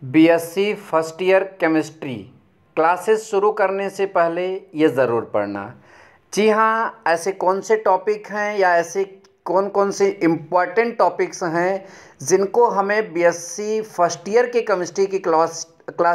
BSc first year chemistry classes शुरू करने से पहले ये ज़रूर पढ़ना। जी हाँ, ऐसे कौन से टॉपिक हैं या ऐसे कौन कौन से इम्पॉर्टेंट टॉपिक्स हैं जिनको हमें बीएससी फर्स्ट ईयर के केमिस्ट्री की क्लास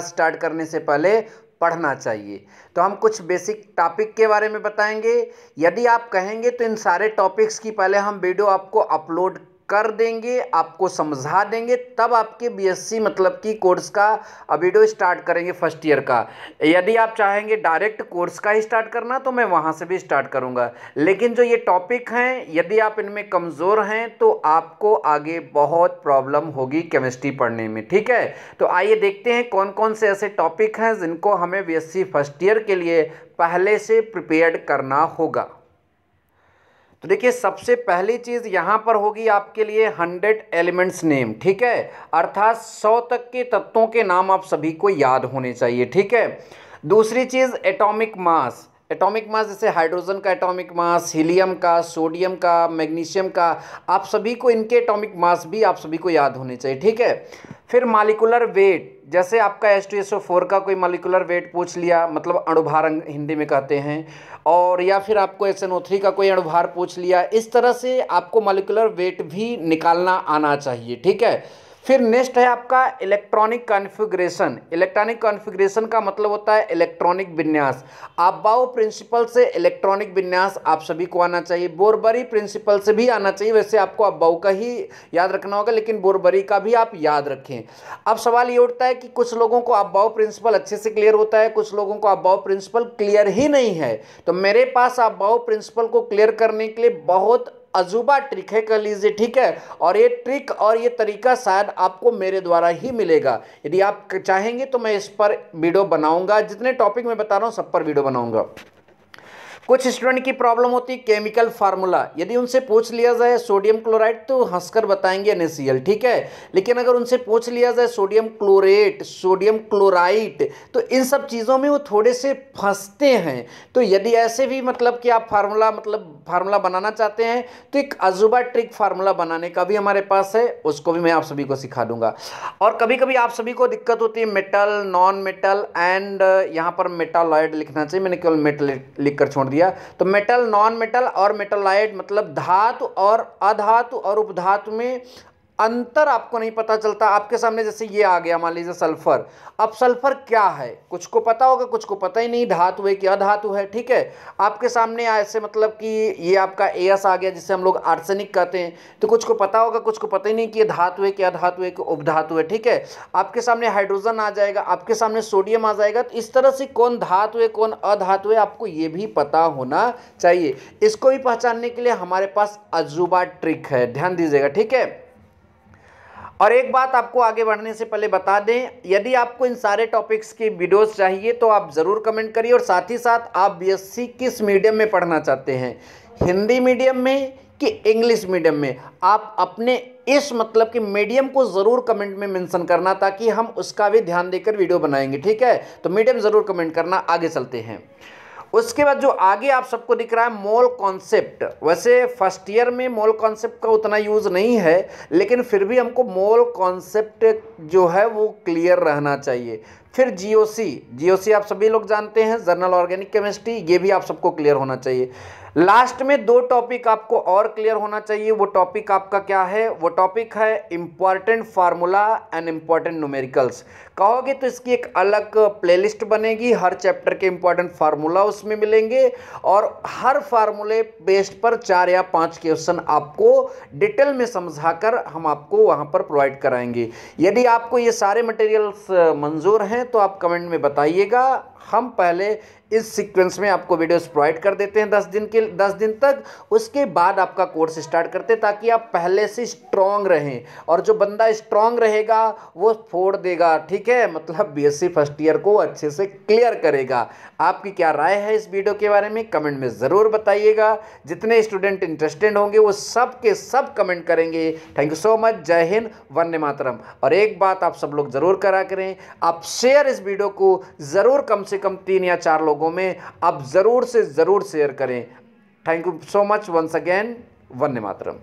स्टार्ट करने से पहले पढ़ना चाहिए। तो हम कुछ बेसिक टॉपिक के बारे में बताएंगे। यदि आप कहेंगे तो इन सारे टॉपिक्स की पहले हम वीडियो आपको अपलोड कर देंगे, आपको समझा देंगे, तब आपके बीएससी मतलब कि कोर्स का वीडियो स्टार्ट करेंगे फर्स्ट ईयर का। यदि आप चाहेंगे डायरेक्ट कोर्स का ही स्टार्ट करना तो मैं वहाँ से भी स्टार्ट करूँगा, लेकिन जो ये टॉपिक हैं यदि आप इनमें कमज़ोर हैं तो आपको आगे बहुत प्रॉब्लम होगी केमिस्ट्री पढ़ने में। ठीक है, तो आइए देखते हैं कौन कौन से ऐसे टॉपिक हैं जिनको हमें बीएससी फर्स्ट ईयर के लिए पहले से प्रिपेयर्ड करना होगा। तो देखिए, सबसे पहली चीज़ यहाँ पर होगी आपके लिए 100 एलिमेंट्स नेम। ठीक है, अर्थात 100 तक के तत्वों के नाम आप सभी को याद होने चाहिए। ठीक है, दूसरी चीज़ एटॉमिक मास। एटॉमिक मास जैसे हाइड्रोजन का एटॉमिक मास, हीलियम का, सोडियम का, मैग्नीशियम का, आप सभी को इनके एटॉमिक मास भी आप सभी को याद होने चाहिए। ठीक है, फिर मॉलिक्यूलर वेट, जैसे आपका H2SO4 का कोई मॉलिक्यूलर वेट पूछ लिया, मतलब अणुभार हिंदी में कहते हैं, और या फिर आपको SnO3 का कोई अणुभार पूछ लिया, इस तरह से आपको मॉलिक्यूलर वेट भी निकालना आना चाहिए। ठीक है, फिर नेक्स्ट है आपका इलेक्ट्रॉनिक कॉन्फ़िगरेशन। इलेक्ट्रॉनिक कॉन्फ़िगरेशन का मतलब होता है इलेक्ट्रॉनिक विन्यास। अबाव प्रिंसिपल से इलेक्ट्रॉनिक विन्यास आप सभी को आना चाहिए, बोरबरी प्रिंसिपल से भी आना चाहिए। वैसे आपको अबाव का ही याद रखना होगा, लेकिन बोरबरी का भी आप याद रखें। अब सवाल ये उठता है कि कुछ लोगों को अबाव प्रिंसिपल अच्छे से क्लियर होता है, कुछ लोगों को अबाव प्रिंसिपल क्लियर ही नहीं है। तो मेरे पास अबाव प्रिंसिपल को क्लियर करने के लिए बहुत अजूबा ट्रिक है, कर लीजिए। ठीक है, और ये ट्रिक और ये तरीका शायद आपको मेरे द्वारा ही मिलेगा। यदि आप चाहेंगे तो मैं इस पर वीडियो बनाऊंगा, जितने टॉपिक मैं बता रहा हूं सब पर वीडियो बनाऊंगा। कुछ स्टूडेंट की प्रॉब्लम होती है केमिकल फार्मूला। यदि उनसे पूछ लिया जाए सोडियम क्लोराइड तो हंसकर बताएंगे NaCl। ठीक है, लेकिन अगर उनसे पूछ लिया जाए सोडियम क्लोरेट, सोडियम क्लोराइड, तो इन सब चीज़ों में वो थोड़े से फंसते हैं। तो यदि ऐसे भी मतलब कि आप फार्मूला बनाना चाहते हैं तो एक अजूबा ट्रिक फार्मूला बनाने का भी हमारे पास है, उसको भी मैं आप सभी को सिखा दूंगा। और कभी कभी आप सभी को दिक्कत होती है मेटल, नॉन मेटल एंड यहाँ पर मेटालॉइड लिखना चाहिए, मैंने केवल मेटल लिख कर छोड़ दिया। तो मेटल, नॉन मेटल और मेटालॉइड मतलब धातु और अधातु और उपधातु में अंतर आपको नहीं पता चलता। आपके सामने जैसे ये आ गया, मान लीजिए सल्फर। अब सल्फर क्या है, कुछ को पता होगा, कुछ को पता ही नहीं, धातु है कि अधातु है। ठीक है, आपके सामने ऐसे मतलब कि ये आपका AS आ गया जिसे हम लोग आर्सेनिक कहते हैं, तो कुछ को पता होगा, कुछ को पता ही नहीं कि ये धातु है कि अधातु है कि उपधातु है। ठीक है, आपके सामने हाइड्रोजन आ जाएगा, आपके सामने सोडियम आ जाएगा। तो इस तरह से कौन धातु है कौन अधातु है आपको ये भी पता होना चाहिए। इसको भी पहचानने के लिए हमारे पास अजूबा ट्रिक है, ध्यान दीजिएगा। ठीक है, और एक बात आपको आगे बढ़ने से पहले बता दें, यदि आपको इन सारे टॉपिक्स की वीडियोस चाहिए तो आप ज़रूर कमेंट करिए। और साथ ही साथ आप बीएससी किस मीडियम में पढ़ना चाहते हैं, हिंदी मीडियम में कि इंग्लिश मीडियम में, आप अपने इस मतलब कि मीडियम को ज़रूर कमेंट में मेंशन करना, ताकि हम उसका भी ध्यान देकर वीडियो बनाएंगे। ठीक है, तो मीडियम ज़रूर कमेंट करना। आगे चलते हैं। उसके बाद जो आगे आप सबको दिख रहा है मोल कॉन्सेप्ट। वैसे फर्स्ट ईयर में मोल कॉन्सेप्ट का उतना यूज़ नहीं है, लेकिन फिर भी हमको मोल कॉन्सेप्ट जो है वो क्लियर रहना चाहिए। फिर जीओसी आप सभी लोग जानते हैं, जर्नल ऑर्गेनिक केमिस्ट्री, ये भी आप सबको क्लियर होना चाहिए। लास्ट में 2 टॉपिक आपको और क्लियर होना चाहिए। वो टॉपिक आपका क्या है, वो टॉपिक है important formula and important numericals. कहोगे तो इसकी एक अलग प्लेलिस्ट बनेगी, हर चैप्टर के इंपॉर्टेंट फार्मूला उसमें मिलेंगे, और हर फार्मूले बेस्ड पर 4 या 5 क्वेश्चन आपको डिटेल में समझाकर हम आपको वहाँ पर प्रोवाइड कराएंगे। यदि आपको ये सारे मटेरियल्स मंजूर हैं तो आप कमेंट में बताइएगा। हम पहले इस सीक्वेंस में आपको वीडियोस प्रोवाइड कर देते हैं 10 दिन तक, उसके बाद आपका कोर्स स्टार्ट करते हैं, ताकि आप पहले से स्ट्रॉन्ग रहें। और जो बंदा स्ट्रॉन्ग रहेगा वो फोड़ देगा। ठीक है, मतलब बीएससी फर्स्ट ईयर को अच्छे से क्लियर करेगा। आपकी क्या राय है इस वीडियो के बारे में कमेंट में ज़रूर बताइएगा। जितने स्टूडेंट इंटरेस्टेड होंगे वो सब के सब कमेंट करेंगे। Thank you so much. जय हिंद, वंदे मातरम। और एक बात आप सब लोग ज़रूर करा करें, आप शेयर इस वीडियो को ज़रूर कम से कम 3 या 4 लोगों में आप ज़रूर से ज़रूर शेयर करें। Thank you so much once again, वंदे मातरम।